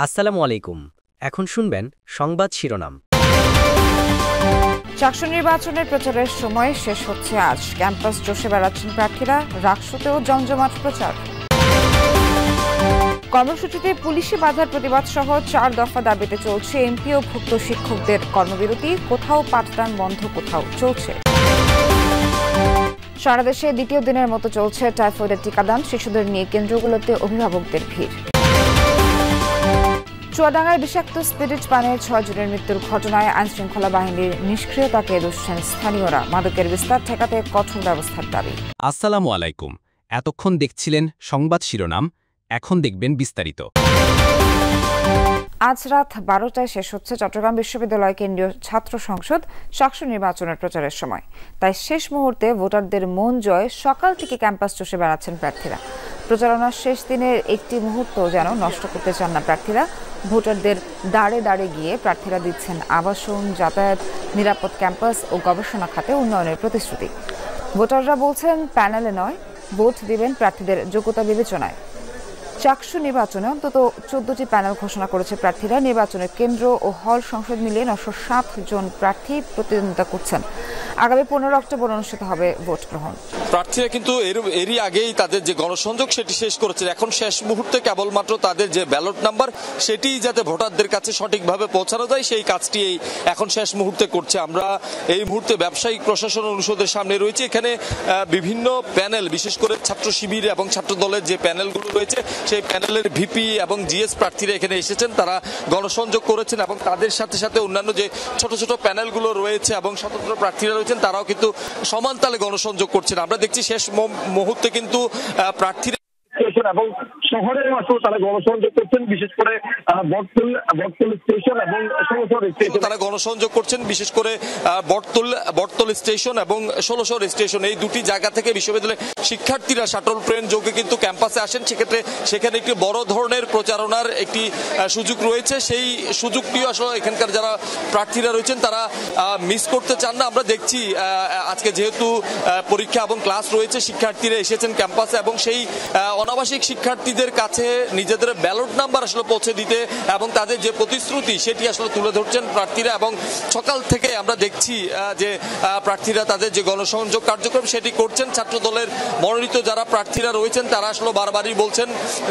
আসসালামু আলাইকুম। এখন শুনবেন সংবাদ শিরোনাম। চাকসু নির্বাচনের প্রচারের সময় শেষ হচ্ছে আজ। ক্যাম্পাস চষে বেড়াচ্ছেন প্রার্থীরা, রাকসুতেও জমজমাট প্রচার। কর্মসূচিতে পুলিশি বাধার প্রতিবাদ সহ 4 দফা দাবিতে চলছে এমপি ও ভুক্ত শিক্ষকদের কর্মবিরতি। কোথাও পাঠদান বন্ধ, কোথাও চলছে। সারা দেশে দ্বিতীয় দিনের মতো চলছে টাইফয়েডের টিকাদান। শিশুদের নিয়ে কেন্দ্রগুলোতে অভিভাবকদের ভিড়। চুয়াডাঙ্গায় বিষাক্ত স্পিরিট পানে 6 জনের মৃত্যুর ঘটনায় আইনশৃঙ্খলা বাহিনীর নিষ্ক্রিয়তাকে দোষেন স্থানীয়রা। মাদকের বিস্তার ঠেকাতে কঠোর ব্যবস্থার দাবি। আসসালামু আলাইকুম। এতক্ষণ দেখছিলেন সংবাদ শিরোনাম, এখন দেখবেন বিস্তারিত। আজ রাত 12টায় শেষ হচ্ছে চট্টগ্রাম বিশ্ববিদ্যালয় কেন্দ্রীয় ছাত্র সংসদ চাকসু নির্বাচনের প্রচারের সময়। তাই শেষ মুহূর্তে ভোটারদের মন জয় সকাল থেকে ক্যাম্পাস চষে বেড়াচ্ছেন প্রার্থীরা। প্রচারণার শেষ দিনের একটি মুহূর্ত যেন নষ্ট করতে চান না প্রার্থীরা। ভোটারদের দাঁড়ে দাঁড়ে গিয়ে প্রার্থীরা দিচ্ছেন আবাসন, যাতায়াত, নিরাপদ ক্যাম্পাস ও গবেষণা খাতে উন্নয়নের প্রতিশ্রুতি। ভোটাররা বলছেন প্যানেলে নয়, ভোট দিবেন প্রার্থীদের যোগ্যতা বিবেচনায়। চাকসু নির্বাচনে অন্তত 14টি প্যানেল ঘোষণা করেছে প্রার্থীরা। নির্বাচনের কেন্দ্র ও হল সংসদ মিলিয়ে 907 জন প্রার্থী প্রতিদ্বন্দ্বিতা করছেন। আগামী 15 অক্টোবর অনুষ্ঠিত হবে ভোট গ্রহণ। প্রার্থীরা কিন্তু এরই আগেই তাদের যে গণসংযোগ সেটি শেষ করেছেন। এখন শেষ মুহূর্তে কেবলমাত্র তাদের যে ব্যালট নাম্বার সেটি যাতে ভোটারদের কাছে সঠিকভাবে পৌঁছানো যায় সেই কাজটি এখন শেষ মুহূর্তে করছে। আমরা এই মুহূর্তে ব্যবসায়িক প্রশাসন অনুষদের সামনে রয়েছে। এখানে বিভিন্ন প্যানেল, বিশেষ করে ছাত্র শিবির এবং ছাত্র দলের যে প্যানেলগুলো রয়েছে সেই প্যানেলের ভিপি এবং জিএস প্রার্থীরা এখানে এসেছেন। তারা গণসংযোগ করেছেন এবং তাদের সাথে সাথে অন্যান্য যে ছোট ছোট প্যানেলগুলো রয়েছে এবং স্বতন্ত্র প্রার্থীরা রয়েছেন তারাও কিন্তু সমান তালে গণসংযোগ করছেন। আমরা দেখছি শেষ মুহূর্তে কিন্তু প্রার্থীরা এবং শহরের মাঠেও তারা গণসংযোগ করছেন, বিশেষ করে বটতল স্টেশন এবং ষোলশহর স্টেশন তারা গণসংযোগ করছেন, বিশেষ করে বটতল স্টেশন এবং ষোলশহর স্টেশন। এই দুটি জায়গা থেকে বিশ্ববিদ্যালয়ের শিক্ষার্থীরা শাটল ট্রেন যোগে কিন্তু ক্যাম্পাসে আসেন। সেখানে একটি বড় ধরনের প্রচারণার একটি সুযোগ রয়েছে। সেই সুযোগটিও আসলে এখানকার যারা প্রার্থীরা রয়েছেন তারা মিস করতে চান না। আমরা দেখছি আজকে যেহেতু পরীক্ষা এবং ক্লাস রয়েছে, শিক্ষার্থীরা এসেছেন ক্যাম্পাসে এবং সেই অনাবাসিক শিক্ষার্থীদের কাছে নিজেদের ব্যালট নাম্বার আসলে পৌঁছে দিতে এবং তাদের যে প্রতিশ্রুতি সেটি আসলে তুলে ধরছেন প্রার্থীরা। এবং সকাল থেকে আমরা দেখছি যে প্রার্থীরা তাদের যে গণসংযোগ কার্যক্রম সেটি করছেন। ছাত্র দলের মনোনীত যারা প্রার্থীরা রয়েছেন তারা আসলে বারবারই বলছেন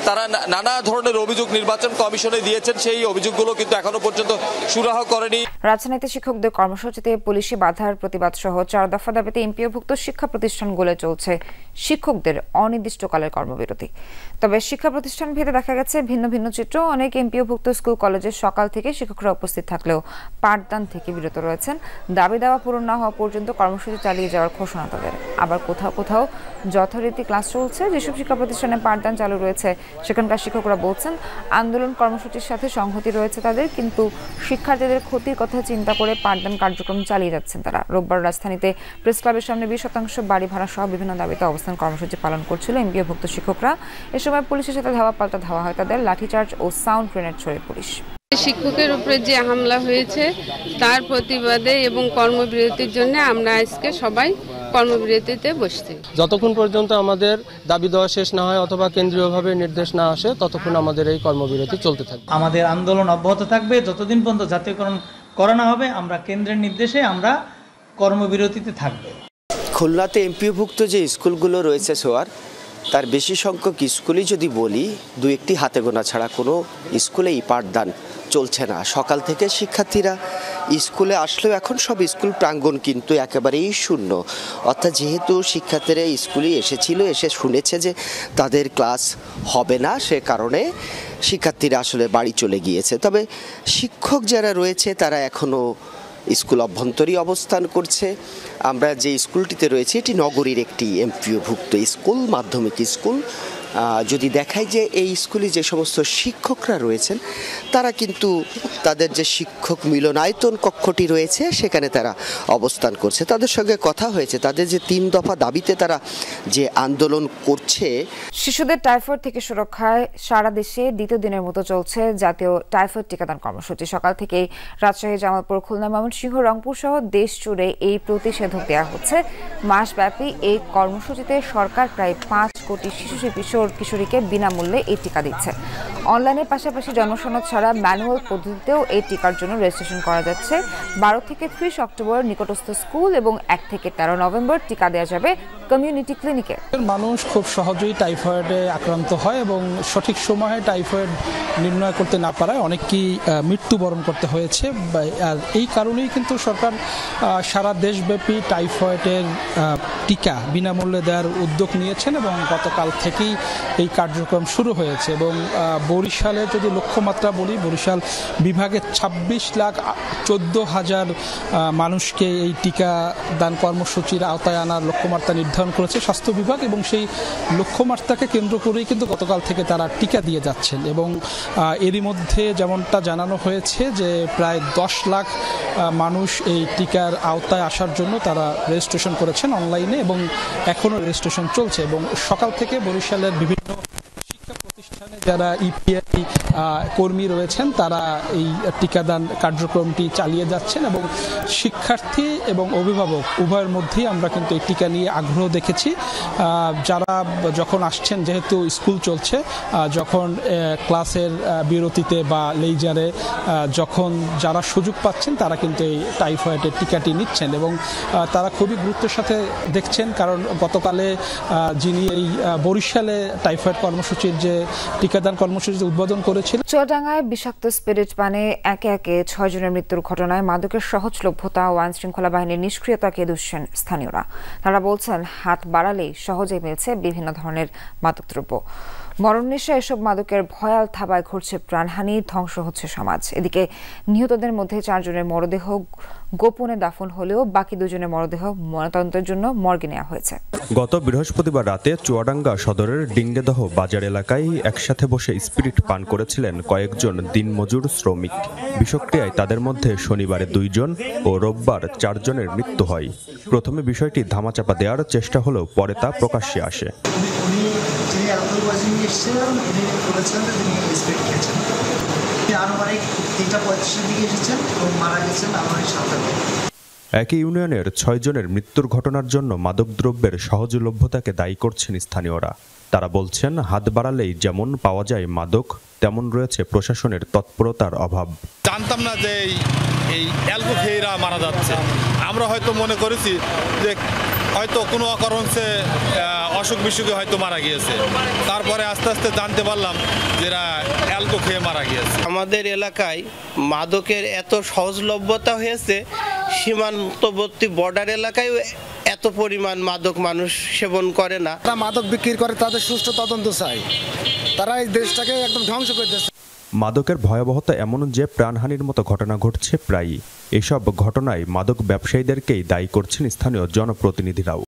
তারা নানা ধরনের অভিযোগ নির্বাচন কমিশনে দিয়েছেন, সেই অভিযোগগুলো কিন্তু এখনো পর্যন্ত সুরাহা করেনি। রাজধানীতে শিক্ষকদের কর্মসূচিতে পুলিশি বাধার প্রতিবাদ সহ 4 দফা দাবিতে এমপিওভুক্ত শিক্ষা প্রতিষ্ঠানগুলো চলছে শিক্ষকদের অনির্দিষ্টকালের কর্মবিরতি। তবে শিক্ষা প্রতিষ্ঠান ভেদে দেখা গেছে ভিন্ন ভিন্ন চিত্র। অনেক এমপিওভুক্ত স্কুল কলেজে সকাল থেকে শিক্ষকরা উপস্থিত থাকলেও পাঠদান থেকে বিরত রয়েছেন। দাবি দাওয়া পূরণ না হওয়া পর্যন্ত কর্মসূচি চালিয়ে যাওয়ার ঘোষণা তাদের। আবার কোথাও কোথাও যথারীতি ক্লাস চলছে। যেসব শিক্ষা প্রতিষ্ঠানে পাঠদান চালু রয়েছে সেখানকার শিক্ষকরা বলছেন আন্দোলন কর্মসূচির সাথে সংহতি রয়েছে তাদের, কিন্তু শিক্ষার্থীদের ক্ষতির কথা চিন্তা করে পাঠদান কার্যক্রম চালিয়ে যাচ্ছেন তারা। রোববার রাজধানীতে প্রেস ক্লাবের সামনে 20% বাড়ি ভাড়া সহ বিভিন্ন দাবিতে অবস্থান কর্মসূচি পালন করছিল এমপিওভুক্ত শিক্ষকরা। এ সময় পুলিশের সাথে ধাওয়া পাল্টা ধাওয়া হয় তাদের। লাঠিচার্জ ও সাউন্ড গ্রেনেড ছোড়ে পুলিশ। শিক্ষকের উপরে যে হামলা হয়েছে তার প্রতিবাদে এবং কর্মবিরতির জন্য আমরা আজকে সবাই কর্মবিরতিতে বসছি। যতক্ষণ পর্যন্ত আমাদের দাবি দেওয়া শেষ না হয় অথবা কেন্দ্রীয়ভাবে নির্দেশ না আসে ততক্ষণ আমাদের এই কর্মবিরতি চলতে থাকবে। আমাদের আন্দোলন অব্যাহত থাকবে যতদিন পর্যন্ত জাতীয়করণ করা না হবে। আমরা কেন্দ্রের নির্দেশে আমরা কর্মবিরতিতে থাকব। খুলনাতে এমপিওভুক্ত যে স্কুলগুলো রয়েছে সোয়ার, তার বেশি সংখ্যক স্কুলই যদি বলি 2-1টি হাতে গোনা ছাড়া কোনো স্কুলেই পাঠদান চলছে না। সকাল থেকে শিক্ষার্থীরা স্কুলে আসলেও এখন সব স্কুল প্রাঙ্গণ কিন্তু একেবারেই শূন্য। অর্থাৎ যেহেতু শিক্ষার্থীরা স্কুলে এসেছিল, এসে শুনেছে যে তাদের ক্লাস হবে না, সে কারণে শিক্ষার্থীরা আসলে বাড়ি চলে গিয়েছে। তবে শিক্ষক যারা রয়েছে তারা এখনও স্কুল অভ্যন্তরী অবস্থান করছে। আমরা যে স্কুলটিতে রয়েছে এটি নগরীর একটি এমপিওভুক্ত স্কুল, মাধ্যমিক স্কুল। যদি দেখায় যে এই স্কুলে যে সমস্ত শিক্ষকরা রয়েছেন তারা কিন্তু তাদের যে শিক্ষক মিলনায়তন কক্ষটি রয়েছে সেখানে তারা অবস্থান করছে। তাদের সঙ্গে কথা হয়েছে, তাদের যে 3 দফা দাবিতে তারা যে আন্দোলন করছে। শিশুদের টাইফয়েড থেকে সুরক্ষায় সারা দেশে দ্বিতীয় দিনের মতো চলছে জাতীয় টাইফয়েড টিকাদান কর্মসূচি। সকাল থেকেই রাজশাহী, জামালপুর, খুলনা, ময়মনসিংহ, রংপুর সহ দেশ জুড়ে এই প্রতিষেধক দেওয়া হচ্ছে। মাসব্যাপী এই কর্মসূচিতে সরকার প্রায় 5 কোটি শিশু কিশোর কিশোর কিশোরীকে বিনামূল্যে এই টিকা দিচ্ছে। অনলাইনের পাশাপাশি জনসনদ ছাড়া ম্যানুয়াল পদ্ধতিতেও এই টিকার জন্য রেজিস্ট্রেশন করা যাচ্ছে। 12 থেকে 30 অক্টোবর নিকটস্থ স্কুল এবং 1 থেকে 13 নভেম্বর টিকা দেওয়া যাবে কমিউনিটি ক্লিনিকে। মানুষ খুব সহজেই টাইফয়েডে আক্রান্ত হয় এবং সঠিক সময়ে টাইফয়েড নির্ণয় করতে না পারায় অনেককেই মৃত্যুবরণ করতে হয়েছে। আর এই কারণেই কিন্তু সরকার সারা দেশব্যাপী টাইফয়েডের টিকা বিনামূল্যে দেওয়ার উদ্যোগ নিয়েছেন এবং গতকাল থেকেই এই কার্যক্রম শুরু হয়েছে। এবং বরিশালে যদি লক্ষ্যমাত্রা বলি, বরিশাল বিভাগে 26,14,000 মানুষকে এই টিকা দান কর্মসূচির আওতায় আনার লক্ষ্যমাত্রা নির্ধারণ করেছে স্বাস্থ্য বিভাগ এবং সেই লক্ষ্যমাত্রাকে কেন্দ্র করেই কিন্তু গতকাল থেকে তারা টিকা দিয়ে যাচ্ছেন। এবং এরই মধ্যে যেমনটা জানানো হয়েছে যে প্রায় 10 লাখ মানুষ এই টিকার আওতায় আসার জন্য তারা রেজিস্ট্রেশন করেছেন অনলাইনে এবং এখনও রেজিস্ট্রেশন চলছে। এবং সকাল থেকে বরিশালের বিভিন্ন শিক্ষা প্রতিষ্ঠানে যারা ইপিআই কর্মী রয়েছেন তারা এই টিকাদান কার্যক্রমটি চালিয়ে যাচ্ছেন এবং শিক্ষার্থী এবং অভিভাবক উভয়ের মধ্যেই আমরা কিন্তু এই টিকা নিয়ে আগ্রহ দেখেছি। যারা যখন আসছেন, যেহেতু স্কুল চলছে, যখন ক্লাসের বিরতিতে বা লেইজারে যখন যারা সুযোগ পাচ্ছেন তারা কিন্তু এই টাইফয়েডের টিকাটি নিচ্ছেন এবং তারা খুবই গুরুত্বের সাথে দেখছেন। কারণ গতকালে যিনি এই বরিশালে টাইফয়েড কর্মসূচির যে টিকাদান কর্মসূচি উদ্বোধন করেছিলেন। চুয়াডাঙ্গায় বিষাক্ত স্পিরিট পানে একে একে 6 জনের মৃত্যুর ঘটনায় মাদকের সহজলভ্যতা ও আইন শৃঙ্খলা বাহিনীর নিষ্ক্রিয়তাকে দুষছেন স্থানীয়রা। তারা বলছেন, হাত বাড়ালেই সহজেই মিলছে বিভিন্ন ধরনের মাদকদ্রব্য। মরণনেশা এসব মাদকের ভয়াল থাবায় ঘটছে প্রাণহানি, ধ্বংস হচ্ছে সমাজ। এদিকে নিহতদের মধ্যে 4 জনের মরদেহ গোপনে দাফন হলেও বাকি 2 জনের মরদেহ ময়নাতদন্তের জন্য মর্গে নেওয়া হয়েছে। গত বৃহস্পতিবার রাতে চুয়াডাঙ্গা সদরের ডিঙ্গেদহ বাজার এলাকায় একসাথে বসে স্পিরিট পান করেছিলেন কয়েকজন দিনমজুর শ্রমিক। বিষক্রিয়ায় তাদের মধ্যে শনিবারে 2 জন ও রোববার 4 জনের মৃত্যু হয়। প্রথমে বিষয়টি ধামাচাপা দেওয়ার চেষ্টা হলেও পরে তা প্রকাশ্যে আসে। একই ইউনিয়নের 6 জনের মৃত্যুর ঘটনার জন্য মাদকদ্রব্যের সহজলভ্যতাকে দায়ী করছেন স্থানীয়রা। তারা বলছেন, হাত বাড়ালেই যেমন পাওয়া যায় মাদক, তেমন রয়েছে প্রশাসনের তৎপরতার অভাব। জানতাম না যে এই অ্যালকো খেয়েরা মারা যাচ্ছে। আমরা হয়তো মনে করেছি যে হয়তো কোনো অকারণে অসুখ বিসুখে হয়তো মারা গিয়েছে। তারপরে আস্তে আস্তে জানতে পারলাম যে এরা অ্যালকো খেয়ে মারা গিয়েছে। আমাদের এলাকায় মাদকের এত সহজলভ্যতা হয়েছে, সীমান্তবর্তী বর্ডার এলাকায় এত পরিমাণ মাদক মানুষ সেবন করে না। তারা মাদক বিক্রি করে, তাদের সুষ্ঠু তদন্ত চাই। তারা এই দেশটাকে একদম ধ্বংস করে দিচ্ছে। মাদকের ভয়াবহতা এমন যে প্রাণহানির মতো ঘটনা ঘটছে প্রায়ই। এসব ঘটনায় মাদক ব্যবসায়ীদেরকেই দায়ী করছেন স্থানীয় জনপ্রতিনিধিরাও।